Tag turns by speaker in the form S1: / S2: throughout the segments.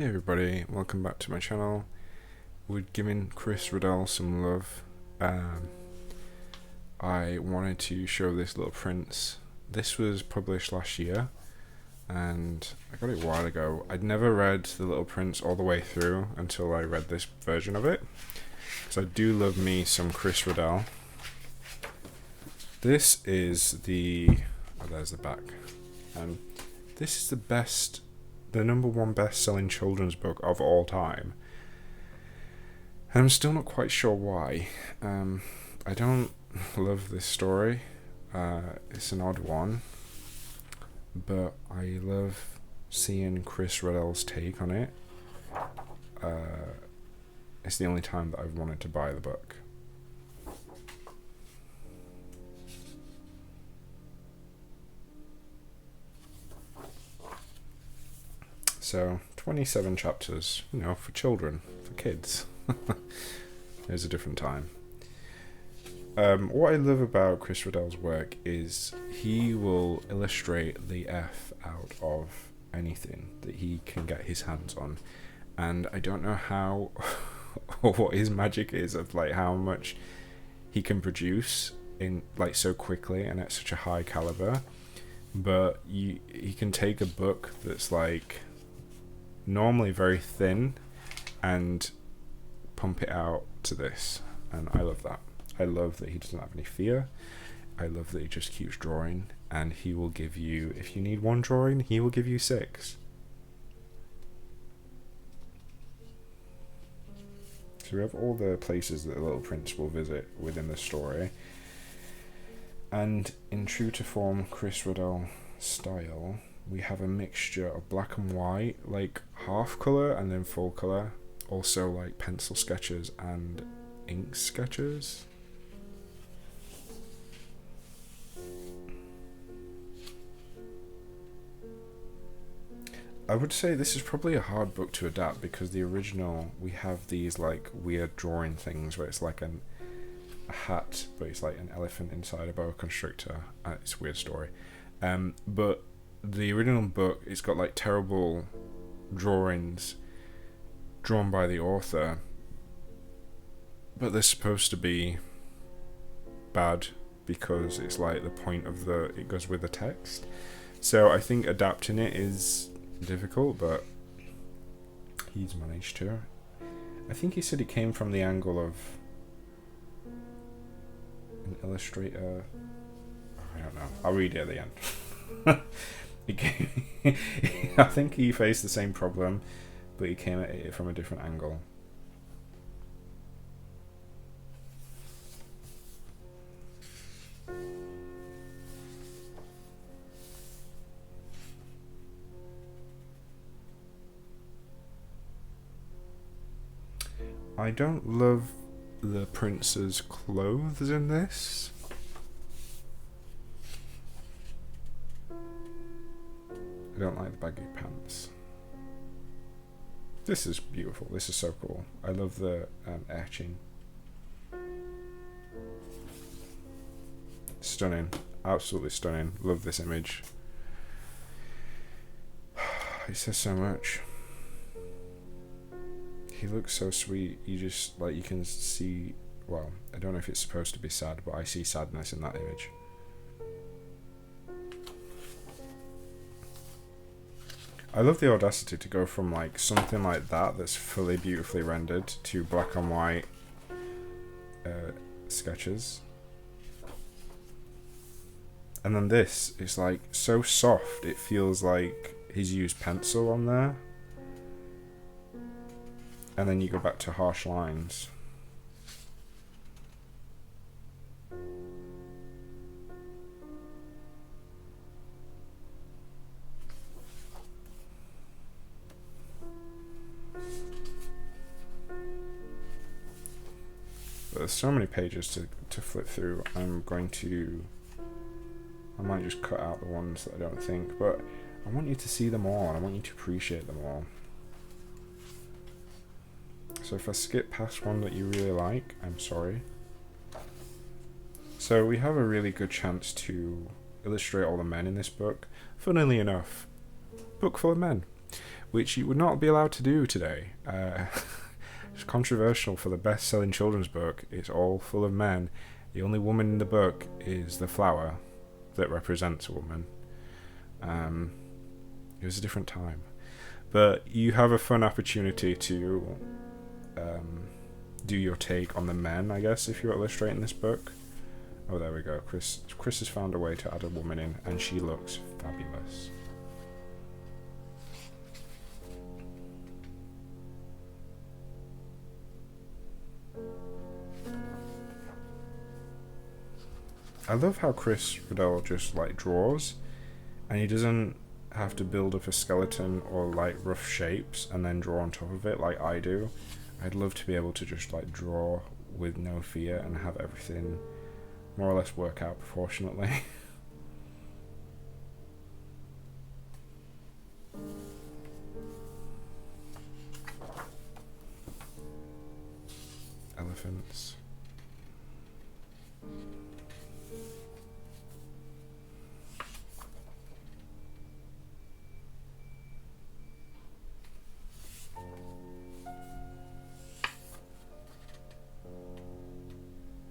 S1: Hey everybody, welcome back to my channel. We're giving Chris Riddell some love. I wanted to show this Little Prince. This was published last year and I got it a while ago. I'd never read The Little Prince all the way through until I read this version of it. So I do love me some Chris Riddell. This is there's the back. This is the number one best-selling children's book of all time. And I'm still not quite sure why. I don't love this story. It's an odd one. But I love seeing Chris Riddell's take on it. It's the only time that I've wanted to buy the book. So, 27 chapters, for children, for kids. There's a different time. What I love about Chris Riddell's work is he will illustrate the F out of anything that he can get his hands on. And I don't know how, or what his magic is of how much he can produce in so quickly and at such a high caliber. But he can take a book that's normally very thin and pump it out to this, and I love that. I love that he doesn't have any fear. I love that he just keeps drawing, and he will give you, if you need one drawing, he will give you 6. So we have all the places that the Little Prince will visit within the story, and in true to form Chris Riddell style, we have a mixture of black and white, half colour and then full colour. Also pencil sketches and ink sketches. I would say this is probably a hard book to adapt because the original, we have these weird drawing things where it's a hat, but it's an elephant inside a boa constrictor. It's a weird story. But the original book, it's got terrible drawings drawn by the author, but they're supposed to be bad because it's the point of it goes with the text. So I think adapting it is difficult, but he's managed to. I think he said it came from the angle of an illustrator. I don't know. I'll read it at the end. I think he faced the same problem, but he came at it from a different angle. I don't love the prince's clothes in this. I don't like the baggy pants. This is beautiful. This is so cool. I love the etching. Stunning. Absolutely stunning. Love this image. He says so much. He looks so sweet. You just you can see, well, I don't know if it's supposed to be sad, but I see sadness in that image. I love the audacity to go from something like that that's fully beautifully rendered to black and white sketches. And then this is so soft, it feels like he's used pencil on there. And then you go back to harsh lines. There's so many pages to flip through. I might just cut out the ones that I don't think, but I want you to see them all and I want you to appreciate them all. So if I skip past one that you really like, I'm sorry. So we have a really good chance to illustrate all the men in this book. Funnily enough, book full of men. which you would not be allowed to do today. It's controversial for the best-selling children's book. It's all full of men. The only woman in the book is the flower that represents a woman. It was a different time. But you have a fun opportunity to do your take on the men, I guess, if you're illustrating this book. Oh, there we go. Chris has found a way to add a woman in, and she looks fabulous. I love how Chris Riddell just like draws, and he doesn't have to build up a skeleton or like rough shapes and then draw on top of it like I do. I'd love to be able to just like draw with no fear and have everything more or less work out proportionately. Elephants.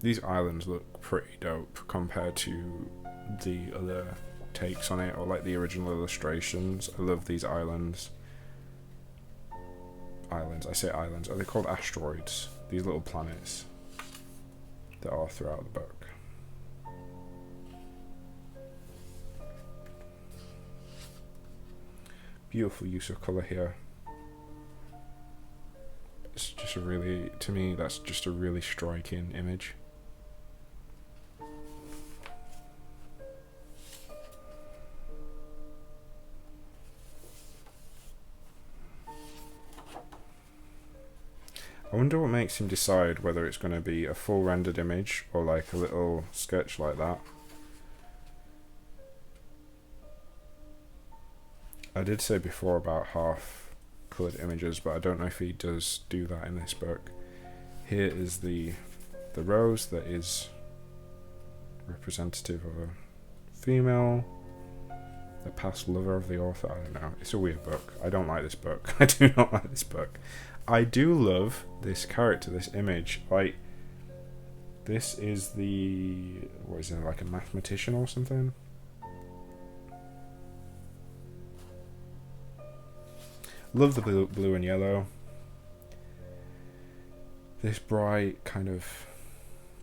S1: These islands look pretty dope compared to the other takes on it, or like the original illustrations. I love these islands. I say islands. Are they called asteroids? These little planets that are throughout the book. Beautiful use of colour here. It's just a really, to me, that's just a really striking image. I wonder what makes him decide whether it's going to be a full rendered image or like a little sketch like that. I did say before about half coloured images, but I don't know if he does do that in this book. Here is the rose that is representative of a female, the past lover of the author. I don't know. It's a weird book. I don't like this book. I do not like this book. I do love this character, this image. Like, this is the, what is it, like a mathematician or something? Love the blue and yellow. This bright kind of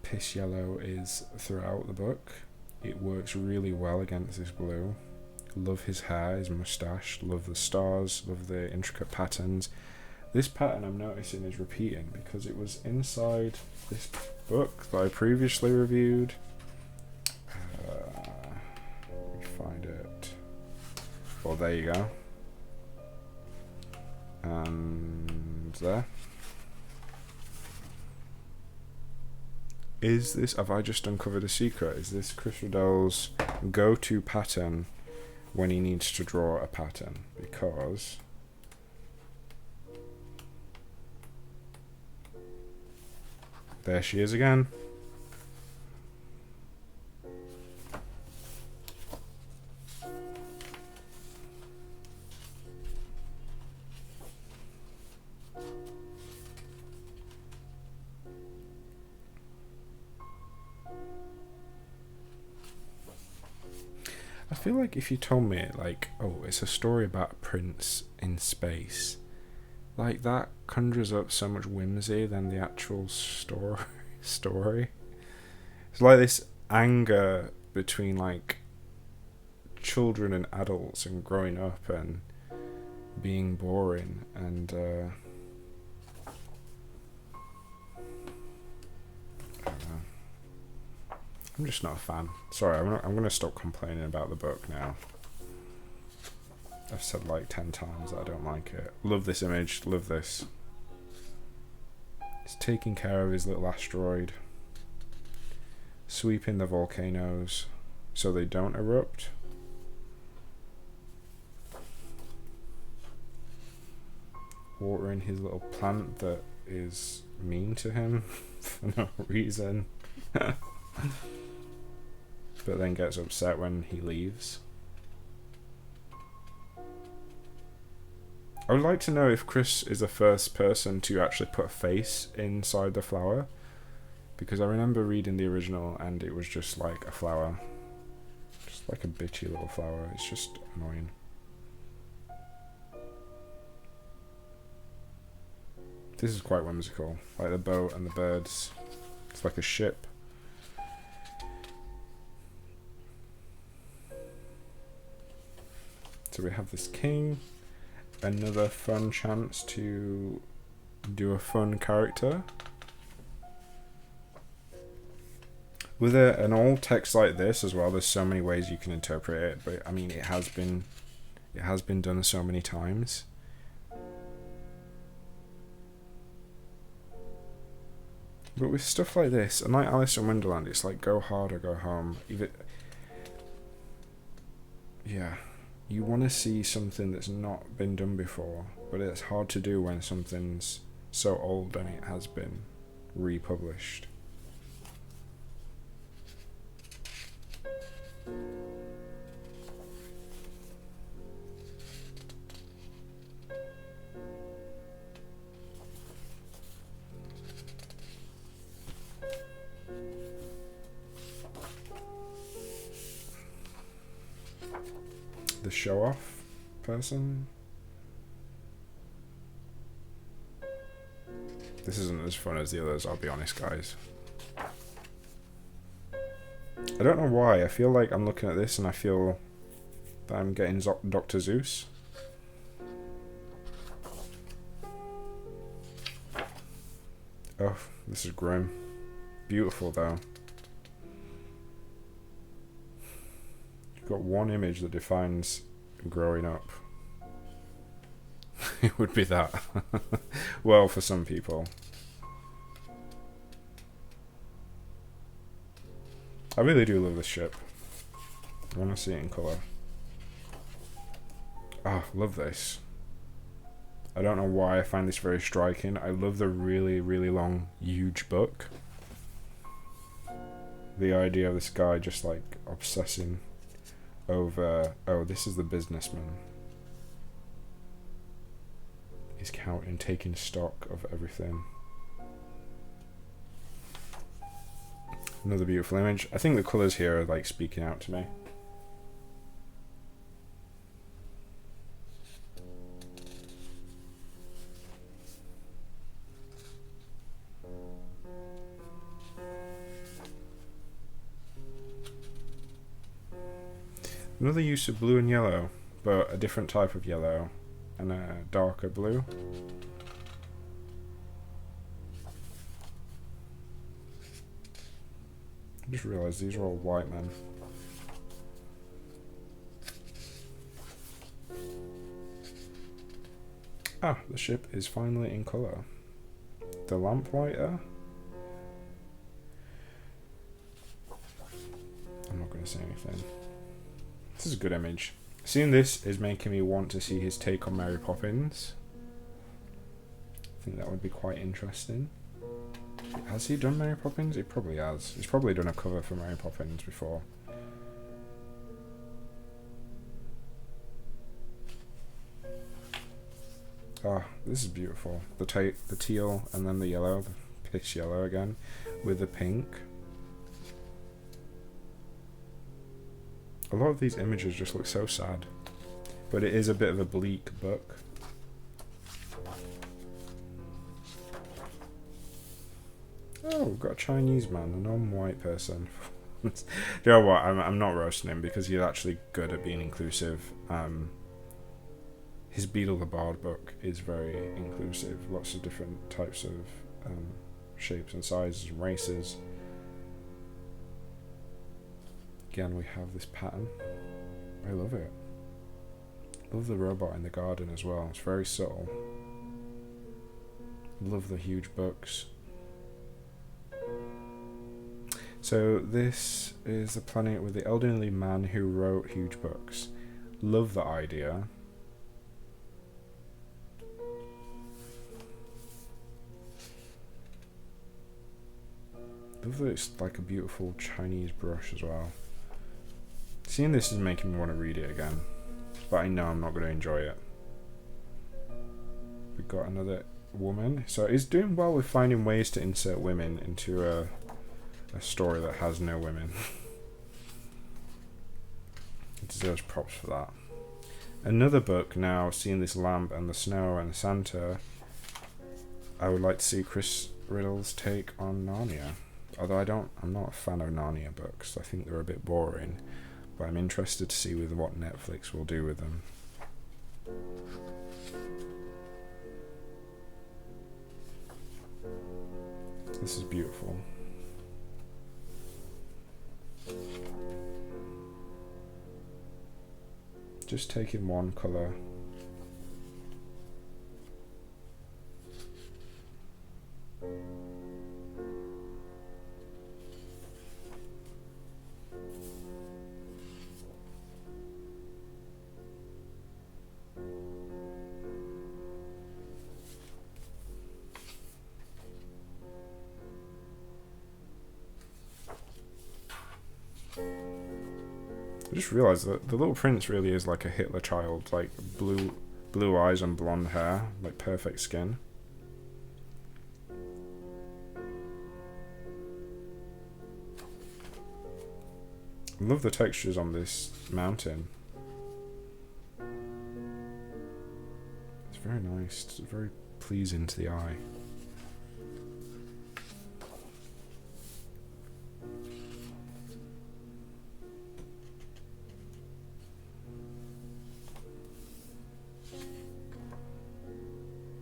S1: piss yellow is throughout the book. It works really well against this blue. Love his hair, his moustache. Love the stars. Love the intricate patterns. This pattern I'm noticing is repeating because it was inside this book that I previously reviewed. Let me find it. Well, there you go. And there. Is this, have I just uncovered a secret? Is this Chris Riddell's go-to pattern when he needs to draw a pattern? Because there she is again. I feel like if you told me, like, oh, it's a story about a prince in space, like, that conjures up so much whimsy than the actual story. It's like this anger between, like, children and adults and growing up and being boring, and I don't know. I'm just not a fan. Sorry, I'm gonna stop complaining about the book now. I've said like 10 times that I don't like it. Love this image, love this. He's taking care of his little asteroid. Sweeping the volcanoes so they don't erupt. Watering his little plant that is mean to him for no reason. But then gets upset when he leaves. I would like to know if Chris is the first person to actually put a face inside the flower, because I remember reading the original and it was just like a flower, just like a bitchy little flower. It's just annoying. This is quite whimsical, like the boat and the birds. It's like a ship. So we have this king, another fun chance to do a fun character. With an old text like this as well, there's so many ways you can interpret it, but I mean it has been done so many times. But with stuff like this, and like Alice in Wonderland, it's like go hard or go home. Yeah. You want to see something that's not been done before, but it's hard to do when something's so old and it has been republished. The show-off person. This isn't as fun as the others, I'll be honest, guys. I don't know why. I feel like I'm looking at this and I feel that I'm getting Dr. Zeus. Oh, this is grim. Beautiful, though. Got one image that defines growing up. It would be that. Well, for some people. I really do love this ship. I want to see it in colour. Ah, love this. I don't know why I find this very striking. I love the really, really long, huge book. The idea of this guy just like obsessing over, oh, this is the businessman. He's counting, taking stock of everything. Another beautiful image. I think the colours here are like speaking out to me. Another use of blue and yellow, but a different type of yellow and a darker blue. I just realised these are all white men. Ah, the ship is finally in colour. The lamplighter. I'm not going to say anything. This is a good image. Seeing this is making me want to see his take on Mary Poppins. I think that would be quite interesting. Has he done Mary Poppins? He probably has. He's probably done a cover for Mary Poppins before. Ah, this is beautiful. The teal and then the yellow, the piss yellow again, with the pink. A lot of these images just look so sad, but it is a bit of a bleak book. Oh, we've got a Chinese man, a non-white person. You know what? I'm not roasting him because he's actually good at being inclusive. His Beetle the Bard book is very inclusive. Lots of different types of shapes and sizes and races. Again, we have this pattern. I love it. Love the robot in the garden as well. It's very subtle. Love the huge books. So this is the planet with the elderly man who wrote huge books. Love the idea. Love that it's like a beautiful Chinese brush as well. Seeing this is making me want to read it again, but I know I'm not going to enjoy it. got another woman. So he's doing well with finding ways to insert women into a story that has no women. He deserves props for that. Another book now, seeing this lamp and the snow and the Santa, I would like to see Chris Riddell's take on Narnia. Although I'm not a fan of Narnia books. I think they're a bit boring, but I'm interested to see with what Netflix will do with them. This is beautiful. Just taking one colour. I just realised that the Little Prince really is like a Hitler child, like blue eyes and blonde hair, like perfect skin. I love the textures on this mountain. It's very nice, it's very pleasing to the eye.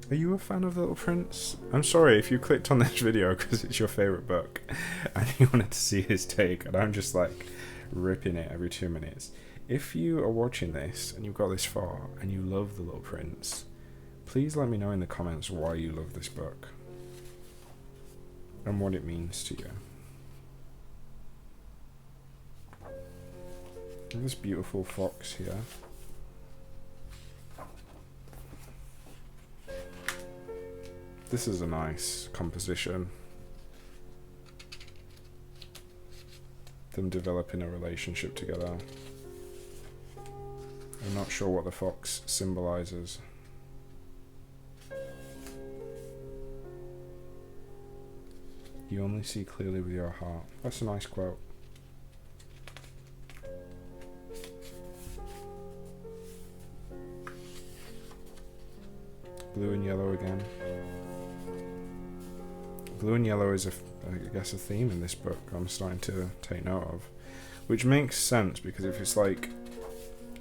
S1: Are you a fan of The Little Prince? I'm sorry if you clicked on this video because it's your favourite book and you wanted to see his take, and I'm just like ripping it every 2 minutes. If you are watching this and you've got this far and you love The Little Prince, please let me know in the comments why you love this book and what it means to you. And this beautiful fox here. This is a nice composition. Them developing a relationship together. I'm not sure what the fox symbolizes. You only see clearly with your heart. That's a nice quote. Blue and yellow again. Blue and yellow is, I guess, a theme in this book I'm starting to take note of. Which makes sense, because if it's like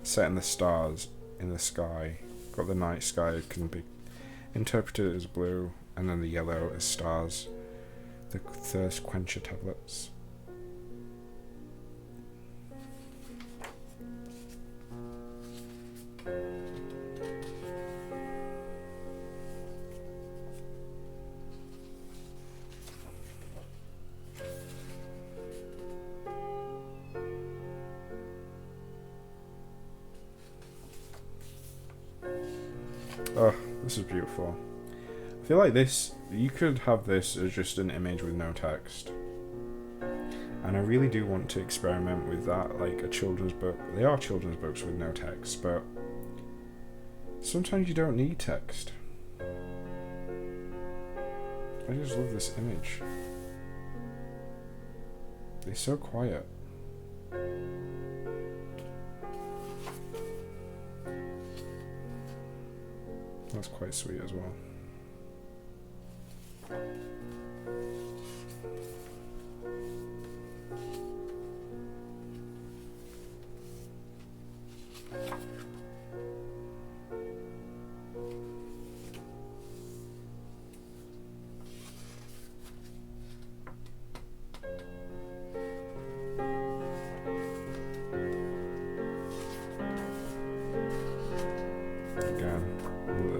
S1: setting the stars in the sky, got the night sky, it can be interpreted as blue, and then the yellow as stars, the thirst quencher tablets. Oh, this is beautiful. I feel like this, you could have this as just an image with no text. And I really do want to experiment with that, like a children's book. They are children's books with no text, but sometimes you don't need text. I just love this image. It's so quiet. That's quite sweet as well.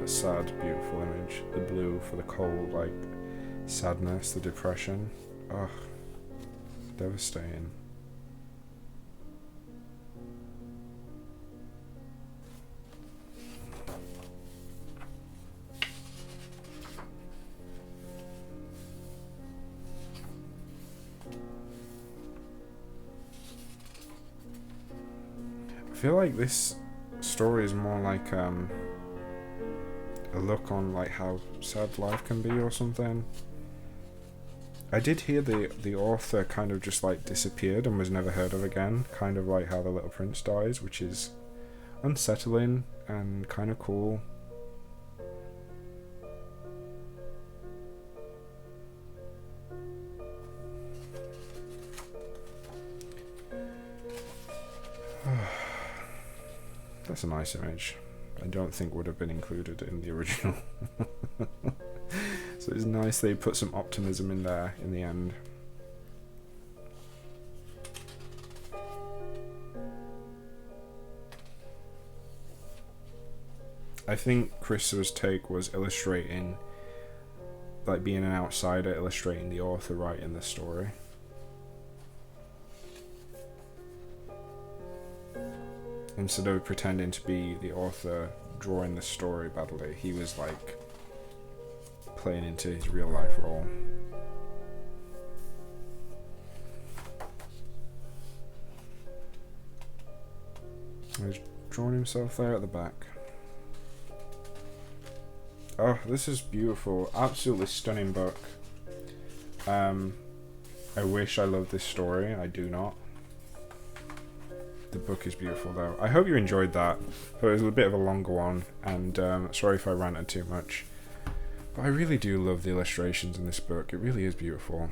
S1: Sad, beautiful image. The blue for the cold, like sadness, the depression. Ugh, devastating. I feel like this story is more like a look on like how sad life can be or something. I did hear the author kind of just like disappeared and was never heard of again, kind of like how The Little Prince dies, which is unsettling and kind of cool. That's a nice image. I don't think would have been included in the original. So it's nice they put some optimism in there in the end. I think Chris's take was illustrating, like being an outsider, illustrating the author writing the story. Instead of pretending to be the author drawing the story badly, he was like playing into his real life role. He's drawing himself there at the back. Oh, this is beautiful. Absolutely stunning book. I wish I loved this story. I do not. The book is beautiful though. I hope you enjoyed that. But it was a bit of a longer one, and sorry if I ranted too much. But I really do love the illustrations in this book. It really is beautiful.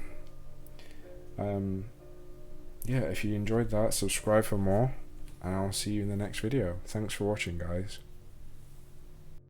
S1: Yeah, if you enjoyed that, subscribe for more, and I'll see you in the next video. Thanks for watching, guys.